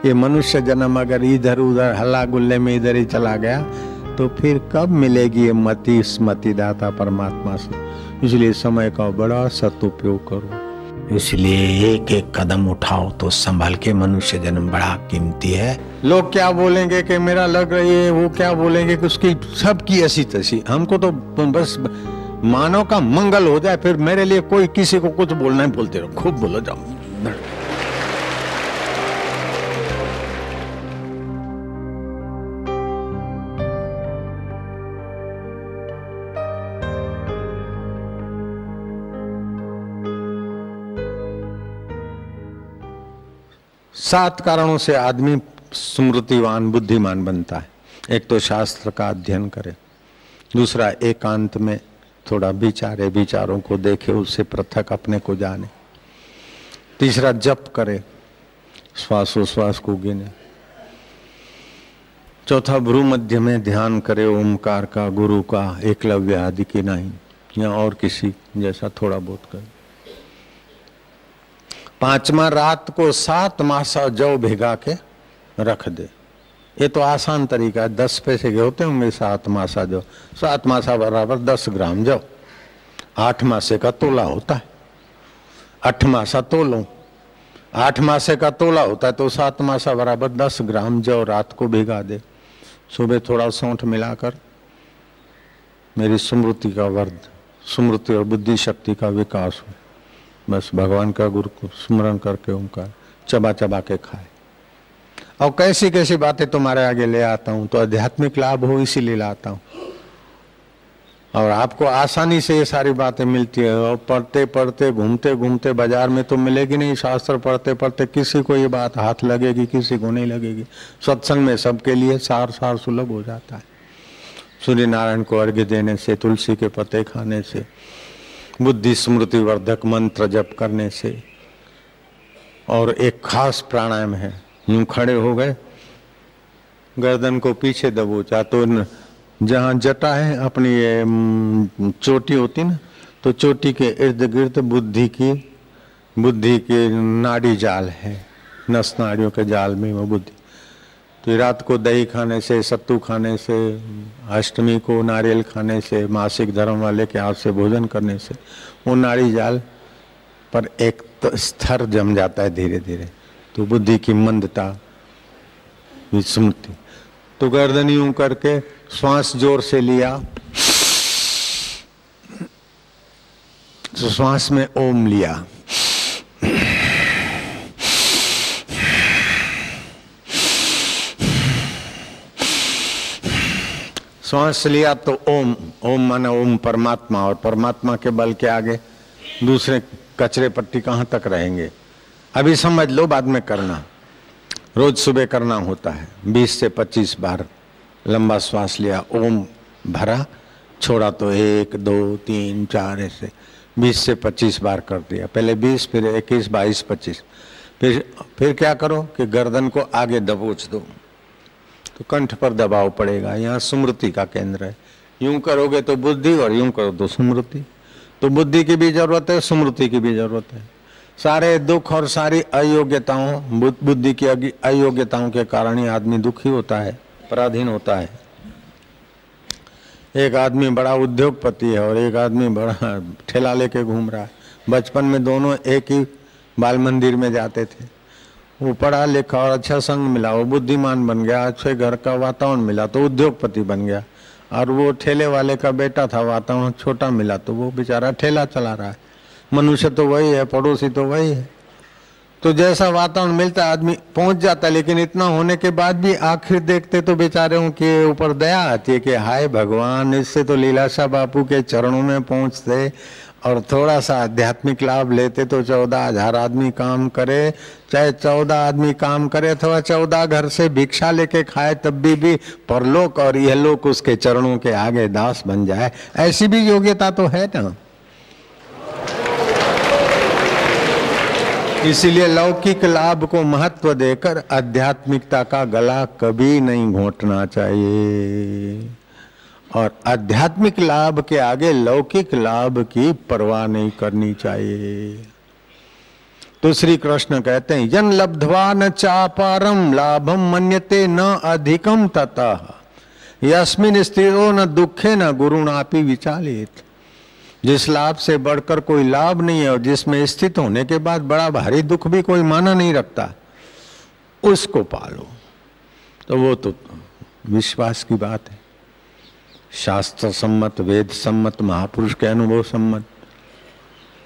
ये मनुष्य जन्म अगर इधर उधर हल्ला गुल्ले में इधर ही चला गया तो फिर कब मिलेगी ये मति स्मति दाता परमात्मा से। इसलिए समय का बड़ा सदुपयोग करो। इसलिए एक एक कदम उठाओ तो संभाल के। मनुष्य जन्म बड़ा कीमती है। लोग क्या बोलेंगे कि मेरा लग रही है, वो क्या बोलेंगे कि उसकी सबकी ऐसी तैसी। हमको तो बस मानव का मंगल हो जाए, फिर मेरे लिए कोई किसी को कुछ बोलना है बोलते रहो, खूब बोलो जाओ। सात कारणों से आदमी स्मृतिवान बुद्धिमान बनता है। एक तो शास्त्र का अध्ययन करे, दूसरा एकांत में थोड़ा विचारे, विचारों को देखे, उससे पृथक अपने को जाने, तीसरा जप करे, श्वासोश्वास को गिने, चौथा भ्रू मध्य में ध्यान करे, ओमकार का, गुरु का, एकलव्य आदि की नहीं या और किसी जैसा थोड़ा बहुत करे। पांचवा रात को 7 मासा जौ भिगा के रख दे। ये तो आसान तरीका है। 10 पैसे के होते होंगे 7 मासा जौ। 7 मासा बराबर 10 ग्राम जौ। 8 मासे का तोला होता है। 8 मासा तोलो, 8 मासे का तोला होता है तो 7 मासा बराबर 10 ग्राम जौ रात को भिगा दे। सुबह थोड़ा सौंठ मिलाकर मेरी स्मृति का वर्ध, स्मृति और बुद्धि शक्ति का विकास हो। बस भगवान का गुरु को स्मरण करके ओंकार चबा चबा के खाए। और कैसी कैसी बातें तुम्हारे आगे ले आता हूं, तो आध्यात्मिक लाभ हो इसीलिए लाता हूं। और आपको आसानी से ये सारी बातें मिलती है। और पढ़ते पढ़ते घूमते घूमते बाजार में तो मिलेगी नहीं। शास्त्र पढ़ते पढ़ते किसी को ये बात हाथ लगेगी, किसी को नहीं लगेगी। सत्संग में सबके लिए सार सार सुलभ हो जाता है। सूर्य नारायण को अर्घ्य देने से, तुलसी के पत्ते खाने से, बुद्धि स्मृति वर्धक मंत्र जप करने से। और एक खास प्राणायाम है, यूं खड़े हो गए, गर्दन को पीछे दबोचा, तो जहाँ जटा है अपनी ये चोटी होती ना, तो चोटी के इर्द गिर्द बुद्धि की नाड़ी जाल है, नस नाड़ियों के जाल में वो बुद्धि। तो रात को दही खाने से, सत्तू खाने से, अष्टमी को नारियल खाने से, मासिक धर्म वाले के हाथ से भोजन करने से वो नाड़ी जाल पर एक स्तर जम जाता है धीरे धीरे। तो बुद्धि की मंदता, विस्मृति। तो गर्दन यूं करके श्वास जोर से लिया, तो श्वास में ओम लिया, श्वास लिया तो ओम, ओम माना ओम परमात्मा। और परमात्मा के बल के आगे दूसरे कचरे पट्टी कहाँ तक रहेंगे। अभी समझ लो, बाद में करना। रोज सुबह करना होता है। 20 से 25 बार लंबा श्वास लिया, ओम भरा, छोड़ा तो 1 2 3 4 ऐसे 20 से 25 बार कर दिया। पहले 20, फिर 21, 22, 25। फिर क्या करो कि गर्दन को आगे दबोच दो, तो कंठ पर दबाव पड़ेगा। यहाँ स्मृति का केंद्र है। यूं करोगे तो बुद्धि और यूं करो तो स्मृति। तो बुद्धि की भी जरूरत है, स्मृति की भी जरूरत है। सारे दुख और सारी अयोग्यताओं, बुद्धि की अयोग्यताओं के कारण ही आदमी दुखी होता है, पराधीन होता है। एक आदमी बड़ा उद्योगपति है और एक आदमी बड़ा ठेला लेके घूम रहा है। बचपन में दोनों एक ही बाल मंदिर में जाते थे। वो पढ़ा लिखा और अच्छा संग मिला, वो बुद्धिमान बन गया, अच्छे घर का वातावरण मिला तो उद्योगपति बन गया। और वो ठेले वाले का बेटा था, वातावरण छोटा मिला तो वो बेचारा ठेला चला रहा है। मनुष्य तो वही है, पड़ोसी तो वही है। तो जैसा वातावरण मिलता है आदमी पहुंच जाता है। लेकिन इतना होने के बाद भी आखिर देखते तो बेचारों के ऊपर दया आती है कि हाय भगवान, इससे तो लीलाशाह बापू के चरणों में पहुंचते और थोड़ा सा आध्यात्मिक लाभ लेते तो 14,000 आदमी काम करे, चाहे 14 आदमी काम करे अथवा 14 घर से भिक्षा लेके खाए, तब भी परलोक और यहलोक उसके चरणों के आगे दास बन जाए। ऐसी भी योग्यता तो है ना। इसीलिए लौकिक लाभ को महत्व देकर आध्यात्मिकता का गला कभी नहीं घोंटना चाहिए। और आध्यात्मिक लाभ के आगे लौकिक लाभ की परवाह नहीं करनी चाहिए। तो श्री कृष्ण कहते हैं यन लब्ध्वा न चापारम लाभम मन्यते न अधिकम ततः यस्मिन स्थिरो न दुखे न गुरुणापि विचालित। जिस लाभ से बढ़कर कोई लाभ नहीं है और जिसमें स्थित होने के बाद बड़ा भारी दुख भी कोई माना नहीं रखता, उसको पालो। तो वो तो विश्वास की बात है, शास्त्र सम्मत, वेद सम्मत, महापुरुष के अनुभव सम्मत।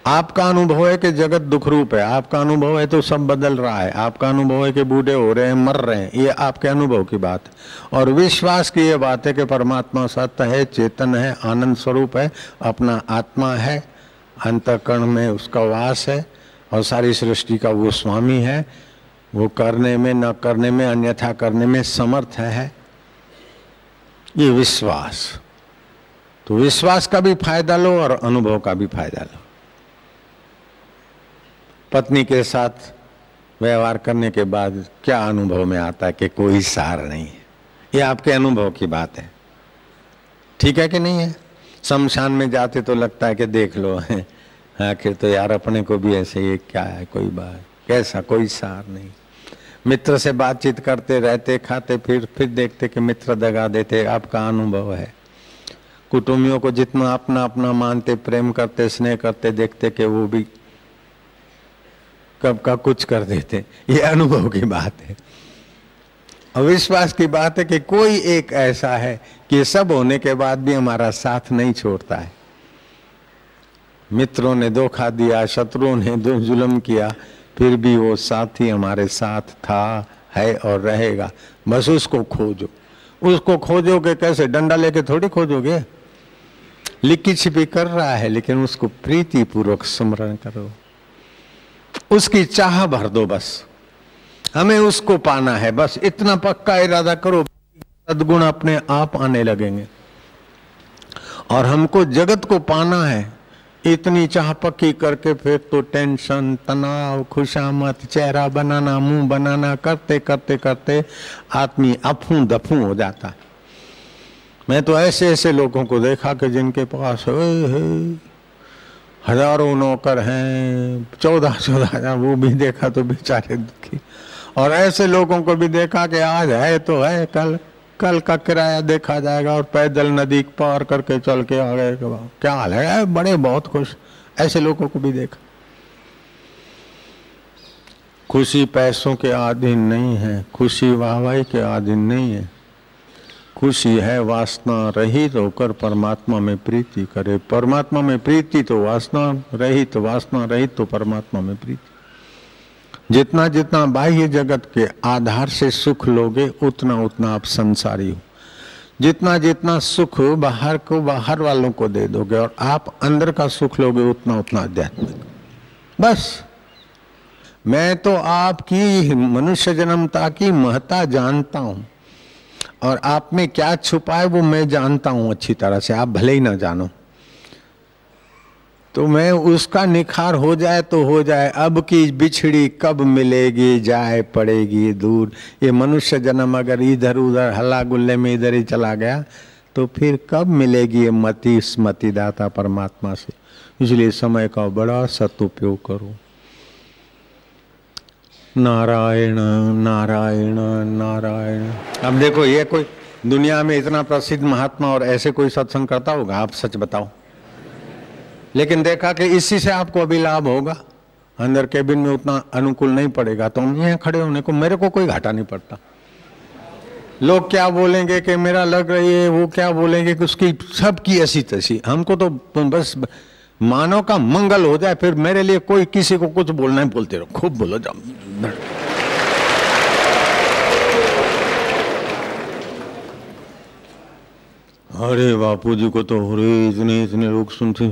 आपका अनुभव है कि जगत दुख रूप है, आपका अनुभव है तो सब बदल रहा है, आपका अनुभव है कि बूढ़े हो रहे हैं, मर रहे हैं, ये आपके अनुभव की बात है। और विश्वास की ये बात है कि परमात्मा सत्य है, चेतन है, आनंद स्वरूप है, अपना आत्मा है, अंतःकरण में उसका वास है और सारी सृष्टि का वो स्वामी है, वो करने में न करने में अन्यथा करने में समर्थ है। ये विश्वास, तो विश्वास का भी फायदा लो और अनुभव का भी फायदा लो। पत्नी के साथ व्यवहार करने के बाद क्या अनुभव में आता है कि कोई सार नहीं है, ये आपके अनुभव की बात है, ठीक है कि नहीं है। शमशान में जाते तो लगता है कि देख लो आखिर तो यार अपने को भी ऐसे ये क्या है, कोई बात कैसा, कोई सार नहीं। मित्र से बातचीत करते रहते, खाते फिर देखते कि मित्र दगा देते, आपका अनुभव है। कुटुंबियों को जितना अपना अपना मानते, प्रेम करते, स्नेह करते, देखते कि वो भी कब का कुछ कर देते, ये अनुभव की बात है। और विश्वास की बात है कि कोई एक ऐसा है कि सब होने के बाद भी हमारा साथ नहीं छोड़ता है। मित्रों ने धोखा दिया, शत्रुओं ने जुल्म किया, फिर भी वो साथी हमारे साथ था, है और रहेगा। बस उसको खोजो। उसको खोजोगे कैसे? डंडा लेके थोड़ी खोजोगे, लिखी छिपी कर रहा है, लेकिन उसको प्रीति पूर्वक स्मरण करो, उसकी चाह भर दो। बस हमें उसको पाना है, बस इतना पक्का इरादा करो, सद्गुण अपने आप आने लगेंगे। और हमको जगत को पाना है, इतनी चाह पक्की करके फिर तो टेंशन, तनाव, खुशामत, चेहरा बनाना, मुंह बनाना करते करते करते आदमी अफू दफू हो जाता है। मैं तो ऐसे ऐसे लोगों को देखा कि जिनके पास हजारों नौकर हैं, 14-14 हजार, वो भी देखा तो बेचारे दुखी। और ऐसे लोगों को भी देखा कि आज है तो है, कल का किराया देखा जाएगा, और पैदल नदी पार करके चल के आ गए, क्या हाल है, बड़े बहुत खुश। ऐसे लोगों को भी देखा। खुशी पैसों के अधीन नहीं है, खुशी वाहवाही के अधीन नहीं है, खुशी है वासना रहित होकर परमात्मा में प्रीति करे। परमात्मा में प्रीति तो वासना रहित, वासना रहित तो परमात्मा में प्रीति। जितना जितना बाह्य जगत के आधार से सुख लोगे, उतना उतना आप संसारी हो। जितना जितना सुख बाहर को, बाहर वालों को दे दोगे और आप अंदर का सुख लोगे, उतना उतना आध्यात्मिक। बस मैं तो आपकी मनुष्य जन्मता की महत्ता जानता हूं, और आप में क्या छुपा है वो मैं जानता हूं अच्छी तरह से, आप भले ही ना जानो। तो मैं उसका निखार हो जाए तो हो जाए। अब की बिछड़ी कब मिलेगी, जाए पड़ेगी दूर। ये मनुष्य जन्म अगर इधर उधर हल्ला गुल्ले में इधर ही चला गया तो फिर कब मिलेगी ये मति स्मति दाता परमात्मा से। इसलिए समय का बड़ा सदुपयोग करो। नारायण नारायण नारायण। अब देखो, ये कोई दुनिया में इतना प्रसिद्ध महात्मा और ऐसे कोई सत्संग करता होगा? आप सच बताओ। लेकिन देखा कि इसी से आपको अभी लाभ होगा, अंदर केबिन में उतना अनुकूल नहीं पड़ेगा, तो हम यहाँ खड़े होने को मेरे को कोई घाटा नहीं पड़ता। लोग क्या बोलेंगे कि मेरा लग रही है, वो क्या बोलेंगे कि उसकी सबकी ऐसी तैसी। हमको तो बस मानव का मंगल हो जाए, फिर मेरे लिए कोई किसी को कुछ बोलना है बोलते रहो, खूब बोलो जाओ। अरे बापू जी को तो इतने इतने लोग सुनते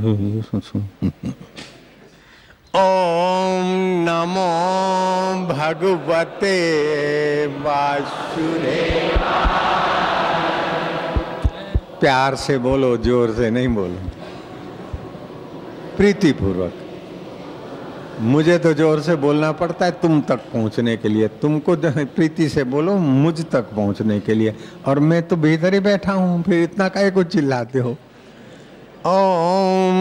ओम नमो भगवते वासुदेवाय। प्यार से बोलो, जोर से नहीं बोलो, प्रीति पूर्वक। मुझे तो जोर से बोलना पड़ता है तुम तक पहुंचने के लिए, तुमको प्रीति से बोलो मुझ तक पहुंचने के लिए, और मैं तो भीतर ही बैठा हूं, फिर इतना काहे को चिल्लाते हो। ओम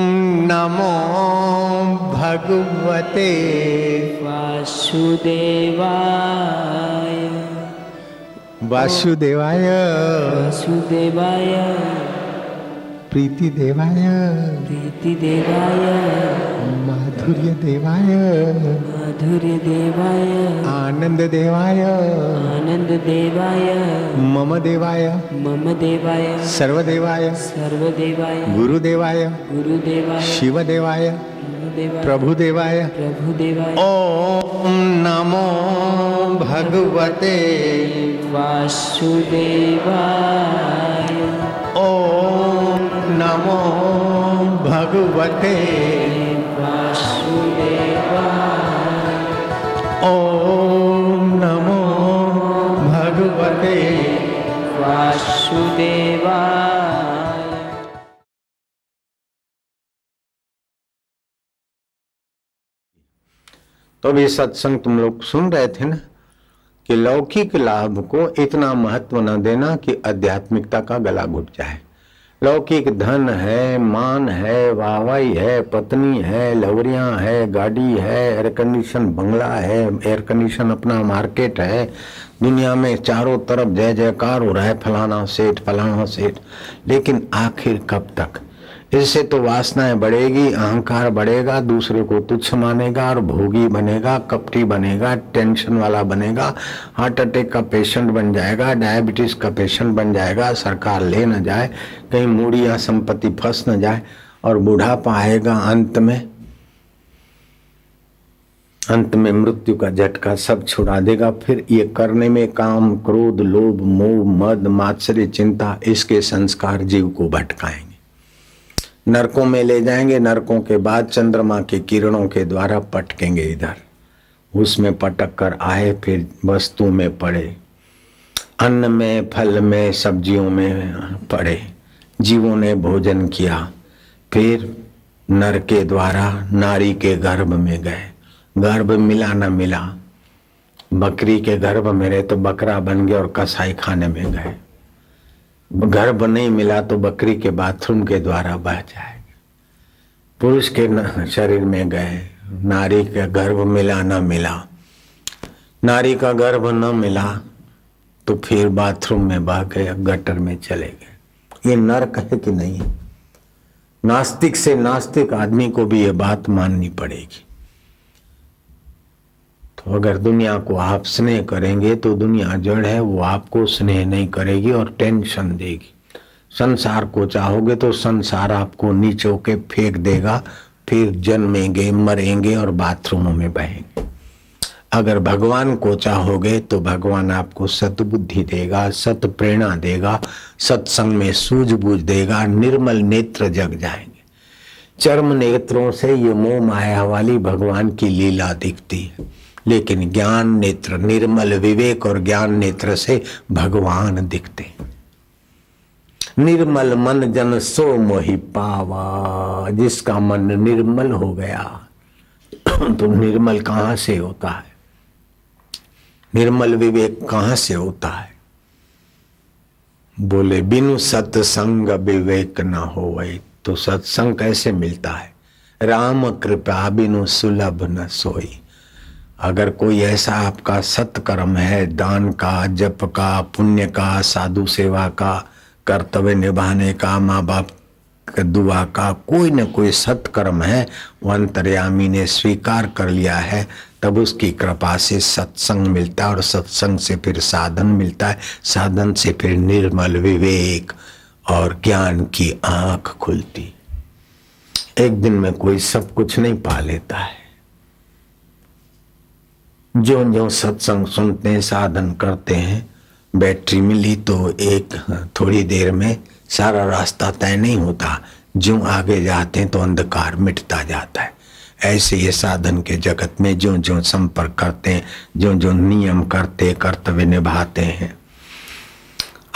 नमो भगवते वासुदेवाय वासुदेवाय वासुदेवाय प्रीति देवाय प्रीति देवाय माधुर्य देवाय माधुर्य देवाय आनंद देवाय आनंद देवाय मम देवाय सर्वदेवाय सर्वदेवाय गुरुदेवाय गुरुदेवाय शिवदेवाय प्रभुदेवाय ओम नमो भगवते वासुदेवाय ओम नमो भगवते वासुदेवाय ओम नमो भगवते वासुदेवाय। तो अभी सत्संग तुम लोग सुन रहे थे ना कि लौकिक लाभ को इतना महत्व न देना कि आध्यात्मिकता का गला घुट जाए। लौकिक धन है, मान है, वाहवाही है, पत्नी है, लवरियां है, गाड़ी है, एयर कंडीशन बंगला है, एयर कंडीशन अपना मार्केट है, दुनिया में चारों तरफ जय जयकार हो रहा है, फलाना सेठ। लेकिन आखिर कब तक? इससे तो वासनाएं बढ़ेगी, अहंकार बढ़ेगा, दूसरे को तुच्छ मानेगा और भोगी बनेगा, कपटी बनेगा, टेंशन वाला बनेगा, हार्ट अटैक का पेशेंट बन जाएगा, डायबिटीज का पेशेंट बन जाएगा, सरकार ले न जाए, कहीं मूड़ी या संपत्ति फंस न जाए और बुढ़ापा आएगा। अंत में मृत्यु का झटका सब छुड़ा देगा। फिर ये करने में काम, क्रोध, लोभ, मोह, मद, मात्सर्य, चिंता, इसके संस्कार जीव को भटकाएंगे, नरकों में ले जाएंगे। नरकों के बाद चंद्रमा के किरणों के द्वारा पटकेंगे इधर, उसमें पटक कर आए, फिर वस्तु में पड़े, अन्न में, फल में, सब्जियों में पड़े, जीवों ने भोजन किया, फिर नर के द्वारा नारी के गर्भ में गए। गर्भ मिला न मिला, बकरी के गर्भ में रहे तो बकरा बन गए और कसाई खाने में गए। गर्भ नहीं मिला तो बकरी के बाथरूम के द्वारा बह जाएगा। पुरुष के शरीर में गए, नारी का गर्भ मिला न मिला, नारी का गर्भ न मिला तो फिर बाथरूम में बह गए, गटर में चले गए। ये नरक है कि नहीं? नास्तिक से नास्तिक आदमी को भी ये बात माननी पड़ेगी। तो अगर दुनिया को आप स्नेह करेंगे तो दुनिया जड़ है, वो आपको स्नेह नहीं करेगी और टेंशन देगी। संसार को चाहोगे तो संसार आपको नीचो के फेंक देगा, फिर जन्मेंगे, मरेंगे और बाथरूमों में बहेंगे। अगर भगवान को चाहोगे तो भगवान आपको सद्बुद्धि देगा, सत प्रेरणा देगा, सत्संग में सूझबूझ देगा, निर्मल नेत्र जग जाएंगे। चर्म नेत्रों से ये मोह माया वाली भगवान की लीला दिखती है, लेकिन ज्ञान नेत्र, निर्मल विवेक और ज्ञान नेत्र से भगवान दिखते। निर्मल मन जन सो मोहि पावा, जिसका मन निर्मल हो गया तो निर्मल कहां से होता है? निर्मल विवेक कहां से होता है? बोले बिनु सत्संग विवेक न होवे, तो सत्संग कैसे मिलता है? राम कृपा बिनु सुलभ न सोई। अगर कोई ऐसा आपका सत्कर्म है, दान का, जप का, पुण्य का, साधु सेवा का, कर्तव्य निभाने का, माँ बाप का दुआ का, कोई न कोई सत्कर्म है, वो अंतर्यामी ने स्वीकार कर लिया है, तब उसकी कृपा से सत्संग मिलता है और सत्संग से फिर साधन मिलता है, साधन से फिर निर्मल विवेक और ज्ञान की आंख खुलती। एक दिन में कोई सब कुछ नहीं पा लेता है। जो जो सत्संग सुनते हैं, साधन करते हैं, बैटरी मिली तो एक थोड़ी देर में सारा रास्ता तय नहीं होता, जो आगे जाते हैं तो अंधकार मिटता जाता है। ऐसे ये साधन के जगत में जो जो संपर्क करते हैं, जो जो नियम करते, कर्तव्य निभाते हैं।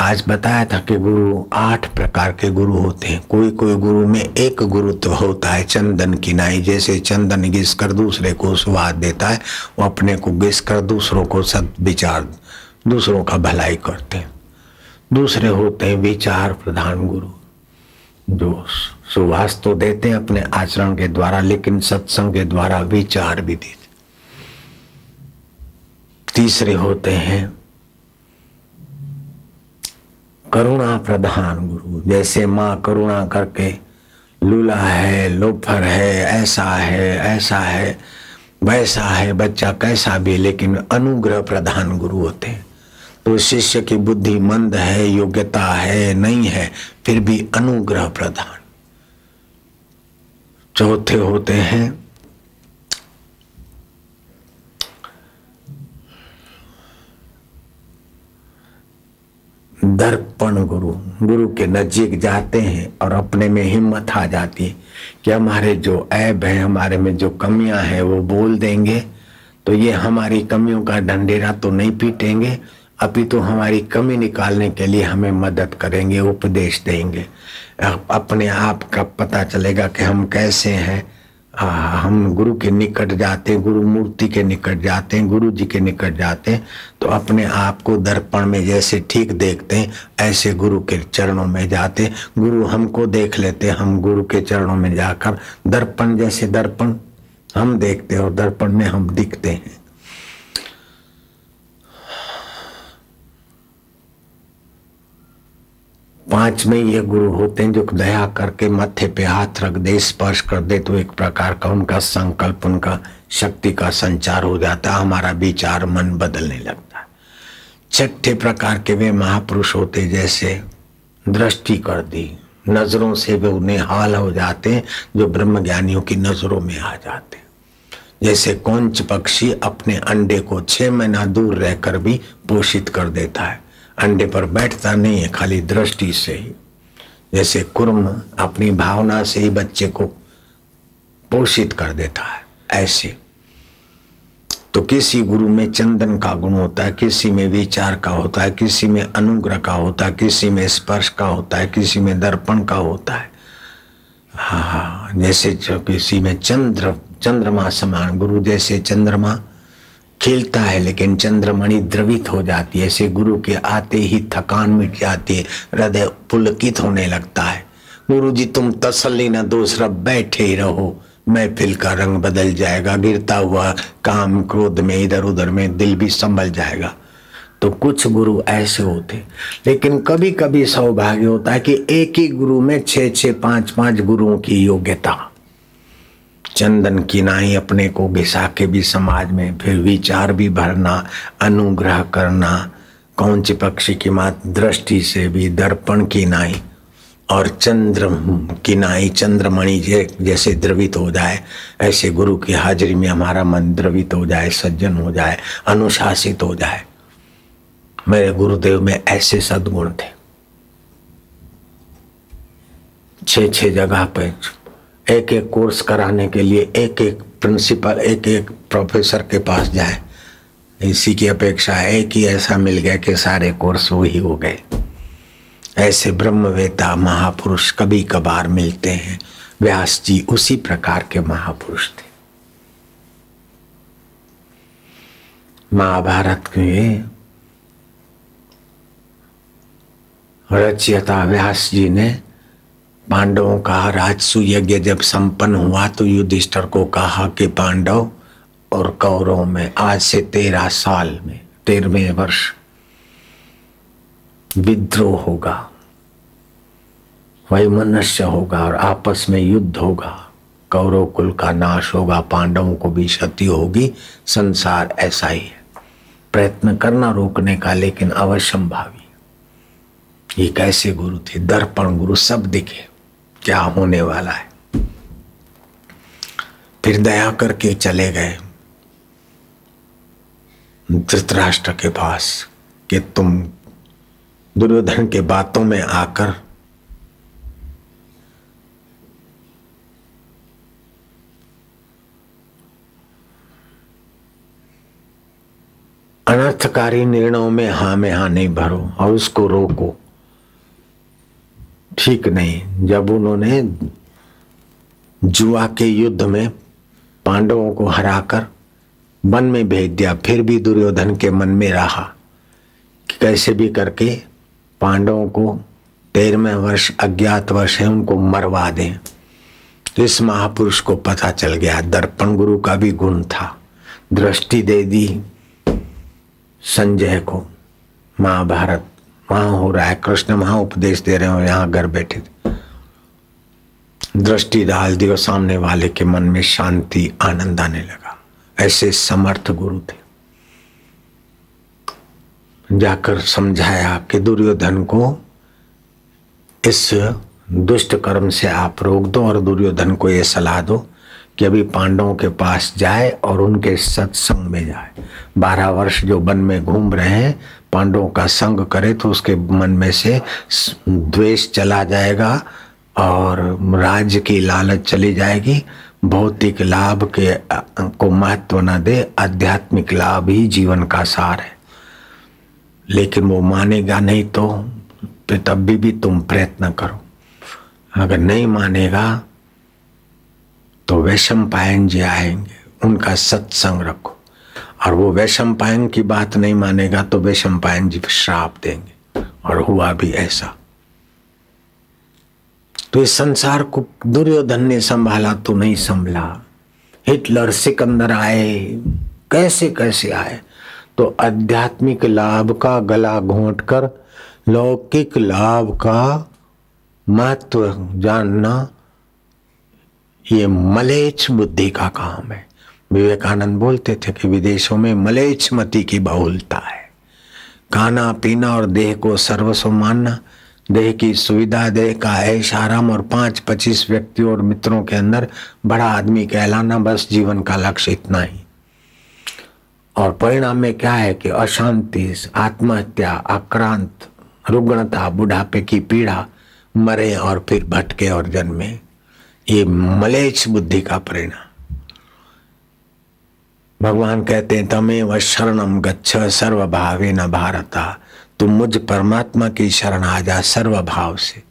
आज बताया था कि गुरु 8 प्रकार के गुरु होते हैं। कोई कोई गुरु में एक गुरुत्व होता है, चंदन की नाई, जैसे चंदन घिस कर दूसरे को स्वाद देता है, वो अपने को घिस कर दूसरों को सद्विचार, दूसरों का भलाई करते हैं। दूसरे होते हैं विचार प्रधान गुरु, जो सुवास तो देते हैं अपने आचरण के द्वारा, लेकिन सत्संग के द्वारा विचार भी देते। तीसरे होते हैं करुणा प्रधान गुरु। जैसे माँ करुणा करके लूला है, लोफर है, ऐसा है वैसा है, बच्चा कैसा भी, लेकिन अनुग्रह प्रधान गुरु होते हैं। तो शिष्य की बुद्धि मंद है, योग्यता है नहीं है, फिर भी अनुग्रह प्रधान। चौथे होते हैं दर्पण गुरु। गुरु के नजदीक जाते हैं और अपने में हिम्मत आ जाती है कि हमारे जो ऐब है, हमारे में जो कमियां हैं वो बोल देंगे तो ये हमारी कमियों का ढंढेरा तो नहीं पीटेंगे, अभी तो हमारी कमी निकालने के लिए हमें मदद करेंगे, उपदेश देंगे। अपने आप का पता चलेगा कि हम कैसे हैं। हम गुरु के निकट जाते हैं, गुरु मूर्ति के निकट जाते हैं, गुरु जी के निकट जाते हैं तो अपने आप को दर्पण में जैसे ठीक देखते हैं, ऐसे गुरु के चरणों में जाते। गुरु हमको देख लेते, हम गुरु के चरणों में जाकर दर्पण जैसे दर्पण हम देखते हैं और दर्पण में हम दिखते हैं। पांच में ये गुरु होते हैं जो दया करके मत्थे पे हाथ रख दे, स्पर्श कर दे तो एक प्रकार का उनका संकल्प, उनका शक्ति का संचार हो जाता है, हमारा विचार मन बदलने लगता है। छठे प्रकार के वे महापुरुष होते जैसे दृष्टि कर दी, नजरों से वे उन्हें हाल हो जाते हैं जो ब्रह्मज्ञानियों की नजरों में आ जाते हैं। जैसे कौंच पक्षी अपने अंडे को 6 महीना दूर रहकर भी पोषित कर देता है, अंडे पर बैठता नहीं है, खाली दृष्टि से ही। जैसे कुर्म अपनी भावना से ही बच्चे को पोषित कर देता है, ऐसे तो किसी गुरु में चंदन का गुण होता है, किसी में विचार का होता है, किसी में अनुग्रह का होता है, किसी में स्पर्श का होता है, किसी में दर्पण का होता है। हाँ, जैसे किसी में चंद्रमा समान गुरु, जैसे चंद्रमा खिलता है लेकिन चंद्रमणि द्रवित हो जाती है, ऐसे गुरु के आते ही थकान मिट जाती है, हृदय पुलकित होने लगता है। गुरु जी तुम तसल्ली न दो, सिर्फ बैठे ही रहो, महफिल का रंग बदल जाएगा, गिरता हुआ काम क्रोध में इधर उधर में दिल भी संभल जाएगा। तो कुछ गुरु ऐसे होते, लेकिन कभी कभी सौभाग्य होता है कि एक ही गुरु में 6-6, 5-5 गुरुओं की योग्यता। चंदन की नाई अपने को घिसा के भी समाज में, फिर विचार भी भरना, अनुग्रह करना, कौंच पक्षी की मात दृष्टि से भी, दर्पण की नाई और चंद्र की नाई चंद्रमणि जैसे द्रवित हो जाए, ऐसे गुरु की हाजिरी में हमारा मन द्रवित हो जाए, सज्जन हो जाए, अनुशासित हो जाए। मेरे गुरुदेव में ऐसे सद्गुण थे। 6-6 जगह पे एक कोर्स कराने के लिए एक प्रिंसिपल, एक प्रोफेसर के पास जाए, इसी की अपेक्षा एक ही ऐसा मिल गया कि सारे कोर्स वही हो गए। ऐसे ब्रह्मवेता महापुरुष कभी कभार मिलते हैं। व्यास जी उसी प्रकार के महापुरुष थे। महाभारत के रचयिता व्यास जी ने पांडवों का राजसु यज्ञ जब संपन्न हुआ तो युधिष्ठिर को कहा कि पांडव और कौरवों में आज से 13 साल में 13वें वर्ष विद्रोह होगा, वैमनस्य होगा और आपस में युद्ध होगा, कौरव कुल का नाश होगा, पांडवों को भी क्षति होगी। संसार ऐसा ही है, प्रयत्न करना रोकने का, लेकिन अवश्यंभावी। ये कैसे गुरु थे? दर्पण गुरु, सब दिखे क्या होने वाला है। फिर दया करके चले गए धृतराष्ट्र के पास कि तुम दुर्योधन के बातों में आकर अनर्थकारी निर्णयों में हाँ में हाँ नहीं भरो और उसको रोको, ठीक नहीं। जब उन्होंने जुआ के युद्ध में पांडवों को हराकर वन में भेज दिया, फिर भी दुर्योधन के मन में रहा कि कैसे भी करके पांडवों को 13वें वर्ष अज्ञातवश है उनको मरवा दें। तो इस महापुरुष को पता चल गया, दर्पण गुरु का भी गुण था, दृष्टि दे दी, संजय को महाभारत वहां हो रहा है, कृष्ण वहां उपदेश दे रहे हो, यहाँ घर बैठे थे, दृष्टि डाल दी और सामने वाले के मन में शांति आनंद आने लगा। ऐसे समर्थ गुरु थे। जाकर समझाया कि दुर्योधन को इस दुष्ट कर्म से आप रोक दो और दुर्योधन को ये सलाह दो कि अभी पांडवों के पास जाए और उनके सत्संग में जाए। 12 वर्ष जो वन में घूम रहे हैं, पांडवों का संग करे तो उसके मन में से द्वेष चला जाएगा और राज्य की लालच चली जाएगी। भौतिक लाभ के को महत्व न दे, आध्यात्मिक लाभ ही जीवन का सार है। लेकिन वो मानेगा नहीं तो तब भी तुम प्रयत्न करो। अगर नहीं मानेगा तो वैशंपायन जी आएंगे, उनका सत्संग रखो। और वो वैशंपायन की बात नहीं मानेगा तो वैशंपायन जी श्राप देंगे। और हुआ भी ऐसा। तो इस संसार को दुर्योधन ने संभाला तो नहीं संभला। हिटलर, सिकंदर आए, कैसे कैसे आए। तो आध्यात्मिक लाभ का गला घोंटकर लौकिक लाभ का महत्व जानना ये मलेच्छ बुद्धि का काम है। विवेकानंद बोलते थे कि विदेशों में मलेच्छ मति की बहुलता है। खाना पीना और देह को सर्वस्व मानना, देह की सुविधा, देह का ऐश आराम और 5-25 व्यक्तियों और मित्रों के अंदर बड़ा आदमी कहलाना, बस जीवन का लक्ष्य इतना ही। और परिणाम में क्या है कि अशांति, आत्महत्या, आक्रांत, रुग्णता, बुढ़ापे की पीड़ा, मरे और फिर भटके और जन्मे। ये मलेच्छ बुद्धि का परिणाम। भगवान कहते हैं तमेव शरणम गच्छ सर्वभावेन भारता। तुम मुझ परमात्मा की शरण आ जा सर्वभाव से।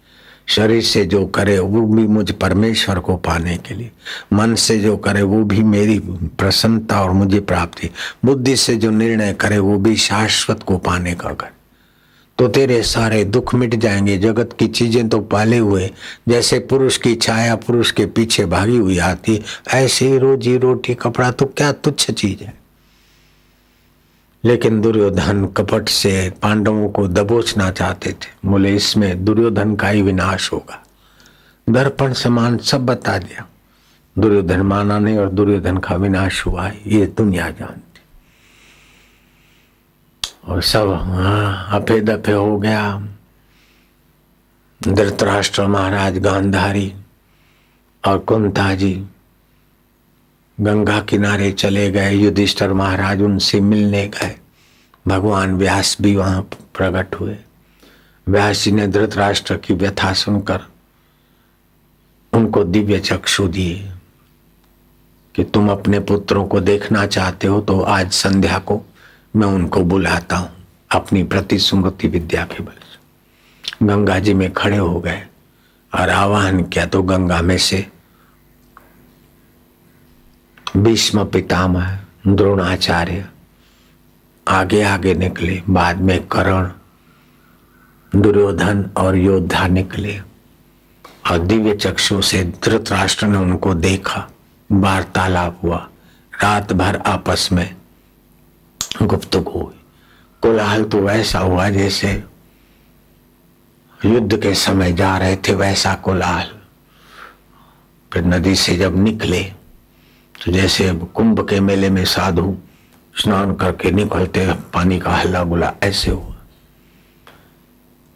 शरीर से जो करे वो भी मुझ परमेश्वर को पाने के लिए, मन से जो करे वो भी मेरी प्रसन्नता और मुझे प्राप्ति, बुद्धि से जो निर्णय करे वो भी शाश्वत को पाने का करे। तो तेरे सारे दुख मिट जाएंगे। जगत की चीजें तो पाले हुए, जैसे पुरुष की छाया पुरुष के पीछे भागी हुई आती, ऐसे रोजी रोटी कपड़ा तो क्या तुच्छ चीज है। लेकिन दुर्योधन कपट से पांडवों को दबोचना चाहते थे। बोले इसमें दुर्योधन का ही विनाश होगा। दर्पण समान सब बता दिया। दुर्योधन माना नहीं और दुर्योधन का विनाश हुआ, ये दुनिया जानती। और सब अफे दफे हो गया। धृतराष्ट्र महाराज, गांधारी और कुंता जी गंगा किनारे चले गए। युधिष्ठिर महाराज उनसे मिलने गए। भगवान व्यास भी वहां प्रकट हुए। व्यास जी ने धृतराष्ट्र की व्यथा सुनकर उनको दिव्य चक्षु दिए कि तुम अपने पुत्रों को देखना चाहते हो तो आज संध्या को मैं उनको बुलाता हूं अपनी प्रतिस्मृति विद्या के बल से। गंगा जी में खड़े हो गए और आह्वान किया तो गंगा में से भीष्म पितामह, द्रोणाचार्य आगे आगे निकले। बाद में कर्ण, दुर्योधन और योद्धा निकले और दिव्य चक्षु से धृतराष्ट्र ने उनको देखा। वार्तालाप हुआ। रात भर आपस में गुफ्तगू हुई। कोलाहल तो वैसा हुआ जैसे युद्ध के समय जा रहे थे, वैसा कोलाहल। फिर नदी से जब निकले तो जैसे कुंभ के मेले में साधु स्नान करके निकलते, पानी का हल्ला गुला ऐसे हुआ।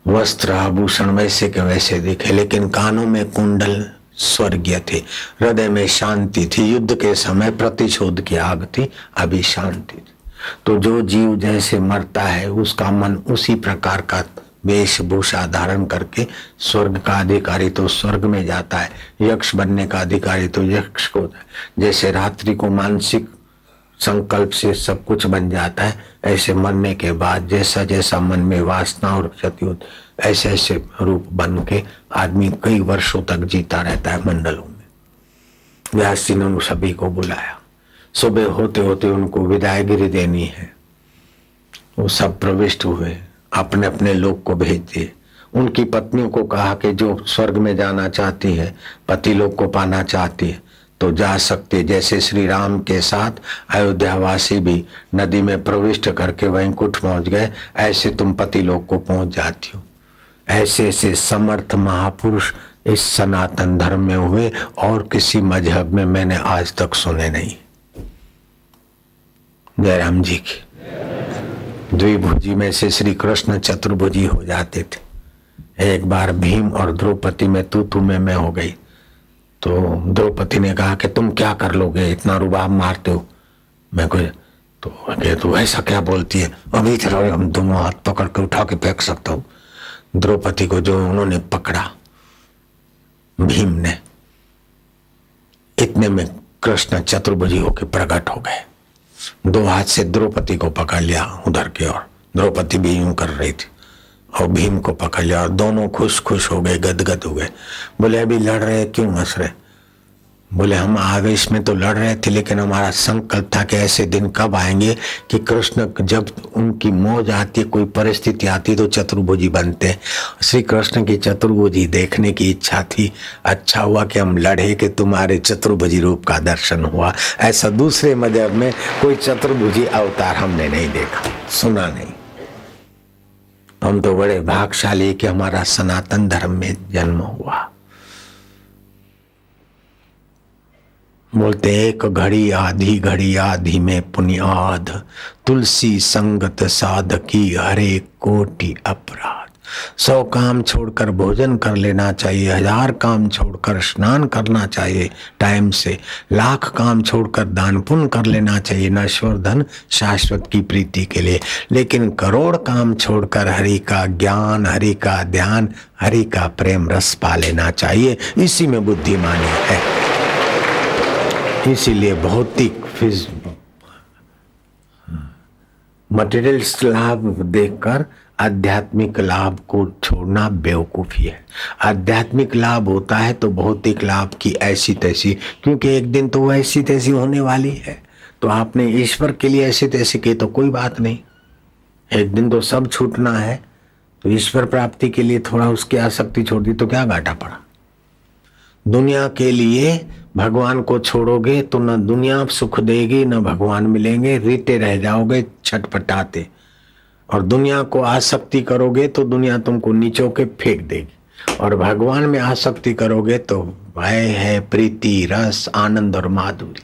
वस्त्र आभूषण वैसे के वैसे दिखे, लेकिन कानों में कुंडल स्वर्गीय थे, हृदय में शांति थी। युद्ध के समय प्रतिशोध की आग थी, अभी शांति थी। तो जो जीव जैसे मरता है उसका मन उसी प्रकार का वेशभूषा धारण करके स्वर्ग का अधिकारी तो स्वर्ग में जाता है, यक्ष बनने का अधिकारी तो यक्ष को होता है। जैसे रात्रि को मानसिक संकल्प से सब कुछ बन जाता है, ऐसे मरने के बाद जैसा जैसा मन में वासना और क्षति होती, ऐसे ऐसे रूप बन के आदमी कई वर्षों तक जीता रहता है मंडलों में। व्यास जी ने उन सभी को बुलाया। सुबह होते होते उनको विदाईगिरी देनी है। वो सब प्रविष्ट हुए, अपने अपने लोक को भेज दिए। उनकी पत्नियों को कहा कि जो स्वर्ग में जाना चाहती है, पति लोक को पाना चाहती है, तो जा सकते। जैसे श्री राम के साथ अयोध्यावासी भी नदी में प्रविष्ट करके वैकुंठ पहुंच गए, ऐसे तुम पति लोक को पहुंच जाती हो। ऐसे ऐसे समर्थ महापुरुष इस सनातन धर्म में हुए और किसी मजहब में मैंने आज तक सुने नहीं। जयराम जी की द्विभुजी में से श्री कृष्ण चतुर्भुजी हो जाते थे। एक बार भीम और द्रौपदी में तू मैं हो गई तो द्रौपदी ने कहा कि तुम क्या कर लोगे, इतना रुबाब मारते हो। मैं कोई तो ऐसा क्या बोलती है, अभी चलो हम दोनों हाथ पकड़ के उठा के फेंक सकता हूँ। द्रौपदी को जो उन्होंने पकड़ा भीम ने, इतने में कृष्ण चतुर्भुजी होकर प्रकट हो गए। दो हाथ से द्रौपदी को पकड़ लिया उधर की ओर, द्रौपदी भी यूं कर रही थी, और भीम को पकड़ लिया और दोनों खुश खुश हो गए, गदगद हो गए। बोले अभी लड़ रहे क्यों हंस रहे? बोले हम आवेश में तो लड़ रहे थे, लेकिन हमारा संकल्प था कि ऐसे दिन कब आएंगे कि कृष्ण जब उनकी मौज आती है, कोई परिस्थिति आती तो चतुर्भुजी बनते। श्री कृष्ण की चतुर्भुजी देखने की इच्छा थी। अच्छा हुआ कि हम लड़े कि तुम्हारे चतुर्भुजी रूप का दर्शन हुआ। ऐसा दूसरे मजहब में कोई चतुर्भुजी अवतार हमने नहीं देखा, सुना नहीं। हम तो बड़े भाग्यशाली कि हमारा सनातन धर्म में जन्म हुआ। बोलते एक घड़ी आधी में पुण्याध, तुलसी संगत साधकी हरे कोटि अपराध। 100 काम छोड़कर भोजन कर लेना चाहिए, 1000 काम छोड़कर स्नान करना चाहिए टाइम से, 1,00,000 काम छोड़कर दान पुण्य कर लेना चाहिए नश्वर धन शाश्वत की प्रीति के लिए, लेकिन करोड़ काम छोड़कर हरि का ज्ञान, हरि का ध्यान, हरि का प्रेम रस पा लेना चाहिए। इसी में बुद्धिमानी है। इसीलिए भौतिक मटेरियल्स लाभ देखकर आध्यात्मिक लाभ को छोड़ना बेवकूफी है। आध्यात्मिक लाभ होता है तो भौतिक लाभ की ऐसी तैसी, क्योंकि एक दिन तो वो ऐसी तैसी होने वाली है। तो आपने ईश्वर के लिए ऐसी तैसी की तो कोई बात नहीं, एक दिन तो सब छूटना है। तो ईश्वर प्राप्ति के लिए थोड़ा उसकी आसक्ति छोड़ दी तो क्या घाटा पड़ा। दुनिया के लिए भगवान को छोड़ोगे तो न दुनिया सुख देगी न भगवान मिलेंगे, रीते रह जाओगे छटपटाते। और दुनिया को आसक्ति करोगे तो दुनिया तुमको नीचो के फेंक देगी, और भगवान में आसक्ति करोगे तो भय है प्रीति रस आनंद और माधुरी।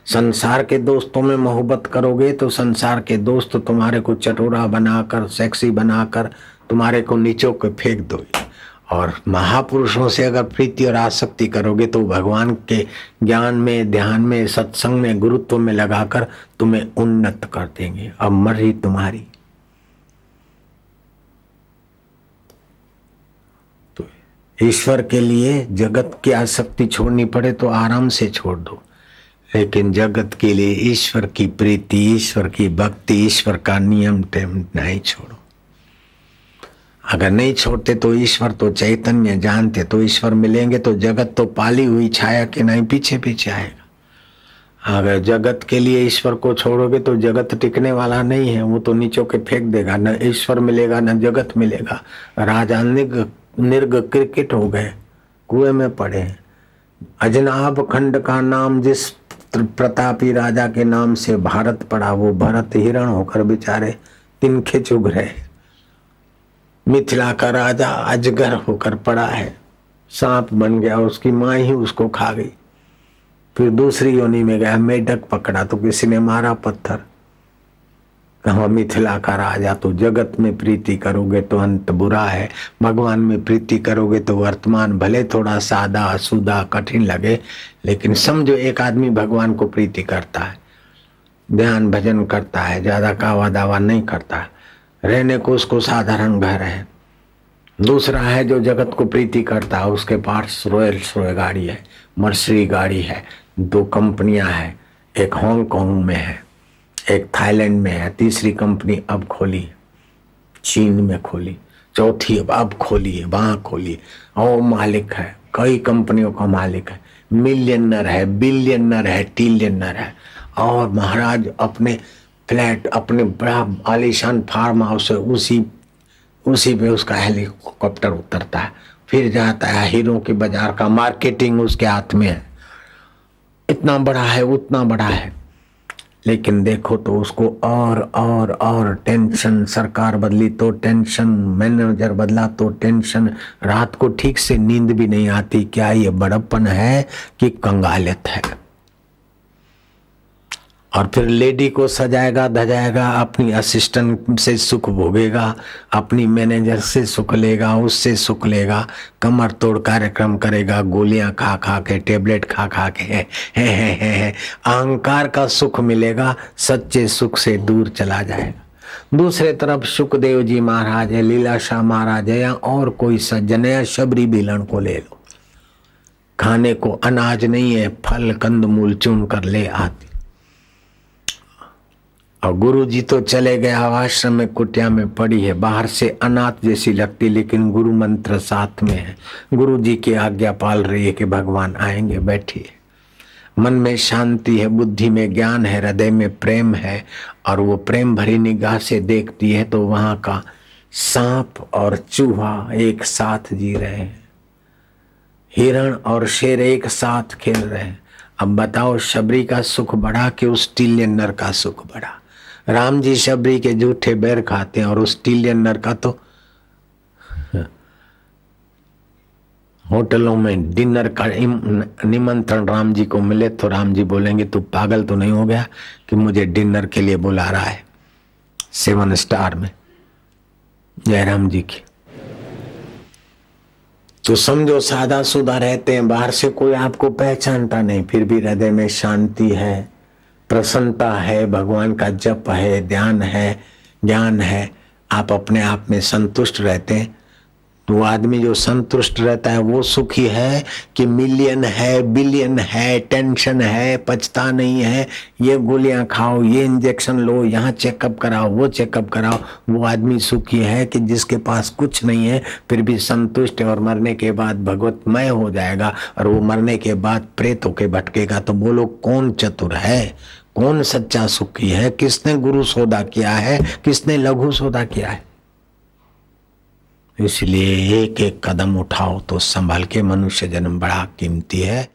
संसार के दोस्तों में मोहब्बत करोगे तो संसार के दोस्त तुम्हारे को चटोरा बनाकर सेक्सी बनाकर तुम्हारे को नीचो के फेंक दोगे। और महापुरुषों से अगर प्रीति और आसक्ति करोगे तो भगवान के ज्ञान में, ध्यान में, सत्संग में, गुरुत्व में लगाकर तुम्हें उन्नत कर देंगे। अब मर्जी तुम्हारी। तो ईश्वर के लिए जगत की आसक्ति छोड़नी पड़े तो आराम से छोड़ दो, लेकिन जगत के लिए ईश्वर की प्रीति, ईश्वर की भक्ति, ईश्वर का नियम टेम नहीं छोड़ो। अगर नहीं छोड़ते तो ईश्वर तो चैतन्य जानते तो ईश्वर मिलेंगे, तो जगत तो पाली हुई छाया के नहीं पीछे पीछे आएगा। अगर जगत के लिए ईश्वर को छोड़ोगे तो जगत टिकने वाला नहीं है, वो तो नीचों के फेंक देगा। न ईश्वर मिलेगा न जगत मिलेगा। राजा निर्ग क्रिकेट हो गए, कुएं में पड़े। अजनाब खंड का नाम जिस प्रतापी राजा के नाम से भारत पड़ा, वो भरत हिरण होकर बेचारे तिनके चुग रहे। मिथिला का राजा अजगर होकर पड़ा है, सांप बन गया, उसकी माँ ही उसको खा गई। फिर दूसरी योनि में गया, मेढक पकड़ा तो किसी ने मारा पत्थर। कहा मिथिला का राजा। तो जगत में प्रीति करोगे तो अंत बुरा है, भगवान में प्रीति करोगे तो वर्तमान भले थोड़ा सादा असूदा कठिन लगे, लेकिन समझो एक आदमी भगवान को प्रीति करता है, ध्यान भजन करता है, ज्यादा कावा दावा नहीं करता है, रहने को उसको साधारण घर है। दूसरा है जो जगत को प्रीति करता है, उसके पास रॉयल्स गाड़ी है, मर्सिडीज गाड़ी है, 2 कंपनियां हैं, एक हांगकांग में है, एक थाईलैंड में है, तीसरी कंपनी अब खोली, चीन में खोली, चौथी अब खोली है, वहां खोली। और मालिक है, कई कंपनियों का मालिक है, मिलियनर है, बिलियनर है, ट्रिलियनर है। और महाराज अपने फ्लैट, अपने बड़ा आलीशान फार्म हाउस है, उसी पे उसका हेलीकॉप्टर उतरता है, फिर जाता है हीरो के बाजार का, मार्केटिंग उसके हाथ में है। जितना बड़ा है उतना बड़ा है, लेकिन देखो तो उसको और टेंशन। सरकार बदली तो टेंशन, मैनेजर बदला तो टेंशन, रात को ठीक से नींद भी नहीं आती। क्या ये बड़प्पन है कि कंगालियत है? और फिर लेडी को सजाएगा धजाएगा, अपनी असिस्टेंट से सुख भोगेगा, अपनी मैनेजर से सुख लेगा, उससे सुख लेगा, कमर तोड़ कार्यक्रम करेगा, गोलियां खा खा के, टेबलेट खा खा के, है। अहंकार का सुख मिलेगा, सच्चे सुख से दूर चला जाएगा। दूसरे तरफ सुखदेव जी महाराज है, लीलाशाह महाराज है, या और कोई सज्जन है, या शबरी बिलन को ले लो, खाने को अनाज नहीं है, फल कंदमूल चुन कर ले आती। और गुरु जी तो चले गए, आश्रम में कुटिया में पड़ी है, बाहर से अनाथ जैसी लगती, लेकिन गुरु मंत्र साथ में है। गुरु जी की आज्ञा पाल रही है कि भगवान आएंगे, बैठिए। मन में शांति है, बुद्धि में ज्ञान है, हृदय में प्रेम है, और वो प्रेम भरी निगाह से देखती है तो वहां का सांप और चूहा एक साथ जी रहे हैं, हिरण और शेर एक साथ खेल रहे हैं। अब बताओ, शबरी का सुख बढ़ा कि उस टिलियन नर का सुख बढ़ा? राम जी शबरी के जूठे बैर खाते हैं, और उस टिलियन नर का तो होटलों में डिनर का निमंत्रण राम जी को मिले तो राम जी बोलेंगे तू पागल तो नहीं हो गया कि मुझे डिनर के लिए बुला रहा है 7 स्टार में। जयराम जी की तो समझो सादा सुदा रहते हैं, बाहर से कोई आपको पहचानता नहीं, फिर भी हृदय में शांति है, प्रसन्नता है, भगवान का जप है, ध्यान है, ज्ञान है, आप अपने आप में संतुष्ट रहते हैं। तो वो आदमी जो संतुष्ट रहता है वो सुखी है कि मिलियन है, बिलियन है, टेंशन है, पचता नहीं है, ये गोलियां खाओ, ये इंजेक्शन लो, यहाँ चेकअप कराओ, वो चेकअप कराओ। वो आदमी सुखी है कि जिसके पास कुछ नहीं है फिर भी संतुष्ट है, और मरने के बाद भगवतमय हो जाएगा, और वो मरने के बाद प्रेत होके भटकेगा। तो बोलो कौन चतुर है, कौन सच्चा सुखी है? किसने गुरु सौदा किया है, किसने लघु सौदा किया है? इसलिए एक एक कदम उठाओ तो संभल के। मनुष्य जन्म बड़ा कीमती है।